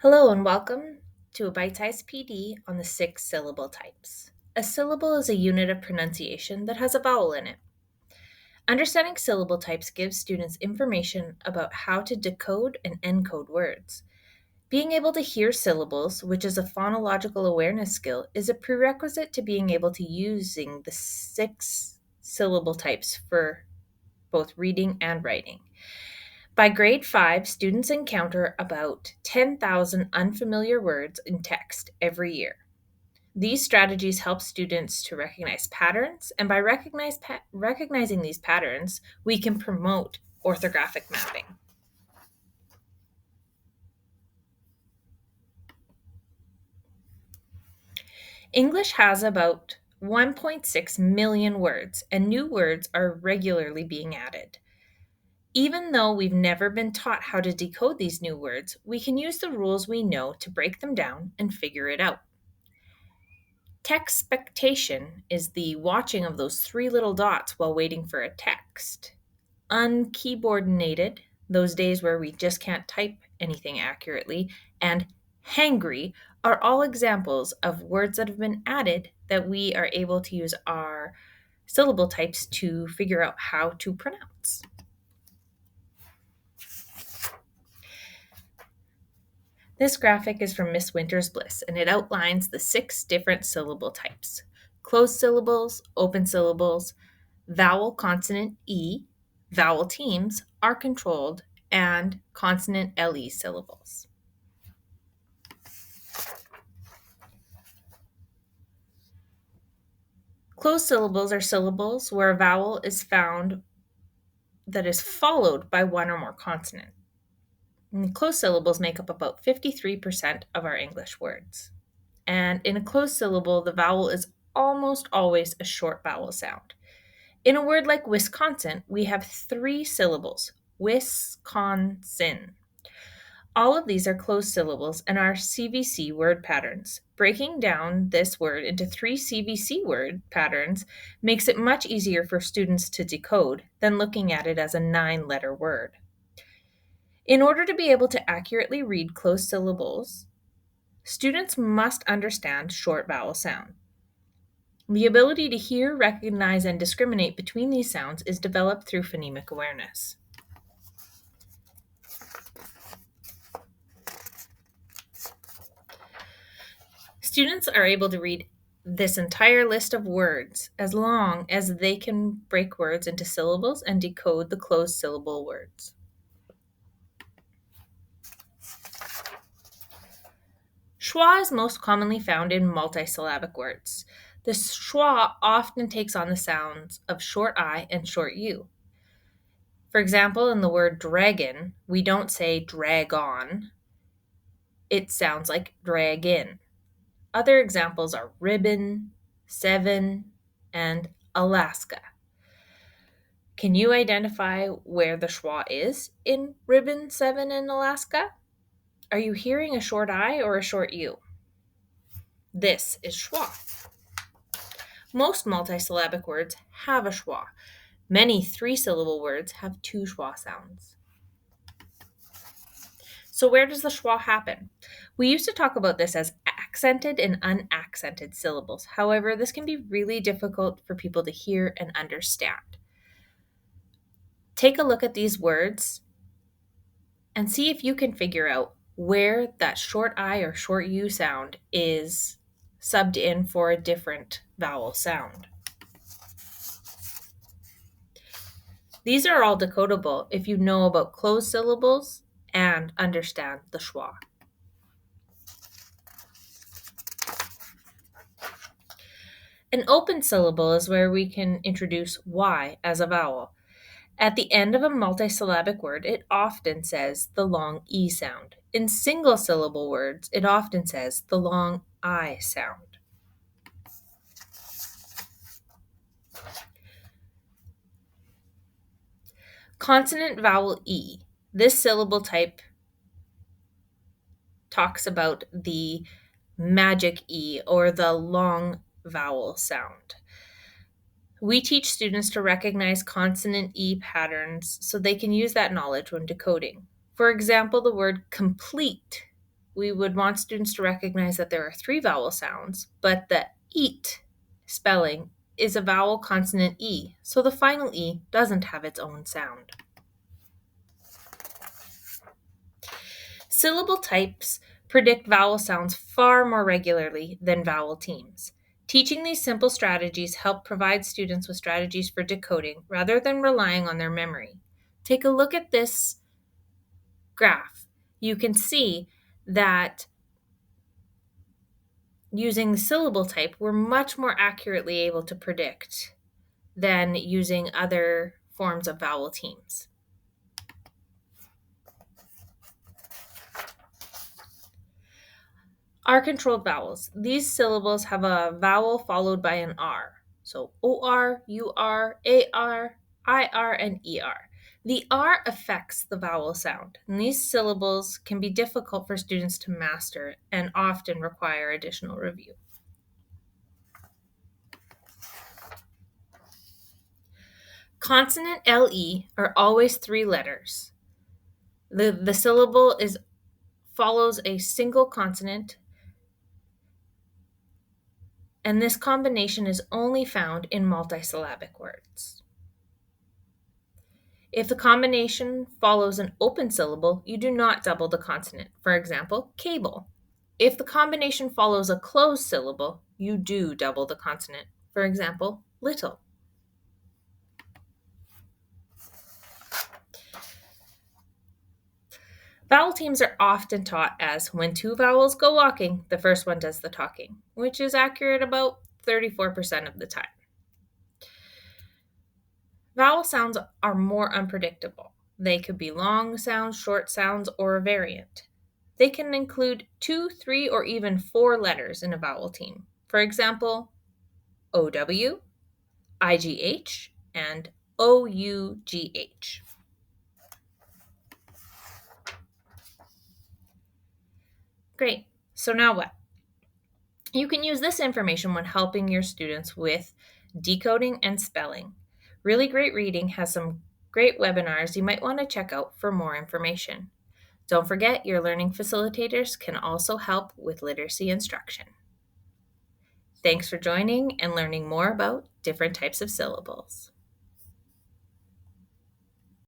Hello and welcome to a Bite Size PD on the 6 syllable types. A syllable is a unit of pronunciation that has a vowel in it. Understanding syllable types gives students information about how to decode and encode words. Being able to hear syllables, which is a phonological awareness skill, is a prerequisite to being able to using the 6 syllable types for both reading and writing. By grade 5, students encounter about 10,000 unfamiliar words in text every year. These strategies help students to recognize patterns, and by recognizing these patterns, we can promote orthographic mapping. English has about 1.6 million words, and new words are regularly being added. Even though we've never been taught how to decode these new words, we can use the rules we know to break them down and figure it out. Textspectation is the watching of those 3 little dots while waiting for a text. Unkeyboardinated, those days where we just can't type anything accurately, and hangry are all examples of words that have been added that we are able to use our syllable types to figure out how to pronounce. This graphic is from Miss Winter's Bliss, and it outlines the 6 different syllable types: closed syllables, open syllables, vowel-consonant-e, vowel teams, are controlled, and consonant-le syllables. Closed syllables are syllables where a vowel is found that is followed by one or more consonants. And closed syllables make up about 53% of our English words. And in a closed syllable, the vowel is almost always a short vowel sound. In a word like Wisconsin, we have 3 syllables: Wisconsin. All of these are closed syllables and are CVC word patterns. Breaking down this word into 3 CVC word patterns makes it much easier for students to decode than looking at it as a 9-letter word. In order to be able to accurately read closed syllables, students must understand short vowel sound. The ability to hear, recognize, and discriminate between these sounds is developed through phonemic awareness. Students are able to read this entire list of words as long as they can break words into syllables and decode the closed syllable words. Schwa is most commonly found in multi-syllabic words. The schwa often takes on the sounds of short I and short U. For example, in the word dragon, we don't say drag on. It sounds like drag in. Other examples are ribbon, 7, and Alaska. Can you identify where the schwa is in ribbon, 7, and Alaska? Are you hearing a short I or a short U? This is schwa. Most multisyllabic words have a schwa. Many 3-syllable words have 2 schwa sounds. So where does the schwa happen? We used to talk about this as accented and unaccented syllables. However, this can be really difficult for people to hear and understand. Take a look at these words and see if you can figure out where that short I or short U sound is subbed in for a different vowel sound. These are all decodable if you know about closed syllables and understand the schwa. An open syllable is where we can introduce Y as a vowel. At the end of a multisyllabic word, it often says the long E sound. In single syllable words, it often says the long I sound. Consonant vowel E. This syllable type talks about the magic E or the long vowel sound. We teach students to recognize consonant E patterns so they can use that knowledge when decoding. For example, the word complete we would want students to recognize that there are 3 vowel sounds, but the eat spelling is a vowel consonant E, so the final E doesn't have its own sound. Syllable types predict vowel sounds far more regularly than vowel teams. Teaching these simple strategies help provide students with strategies for decoding rather than relying on their memory. Take a look at this graph. You can see that using the syllable type, we're much more accurately able to predict than using other forms of vowel teams. R controlled vowels. These syllables have a vowel followed by an R. So OR, UR, AR, IR, and ER. The R affects the vowel sound, and these syllables can be difficult for students to master and often require additional review. Consonant-le are always 3 letters. The syllable follows a single consonant, and this combination is only found in multi-syllabic words. If the combination follows an open syllable, you do not double the consonant. For example, cable. If the combination follows a closed syllable, you do double the consonant. For example, little. Vowel teams are often taught as when 2 vowels go walking, the first one does the talking, which is accurate about 34% of the time. Vowel sounds are more unpredictable. They could be long sounds, short sounds, or a variant. They can include 2, 3, or even 4 letters in a vowel team. For example, OW, IGH, and OUGH. Great. So now what? You can use this information when helping your students with decoding and spelling. Really Great Reading has some great webinars you might want to check out for more information. Don't forget, your learning facilitators can also help with literacy instruction. Thanks for joining and learning more about different types of syllables.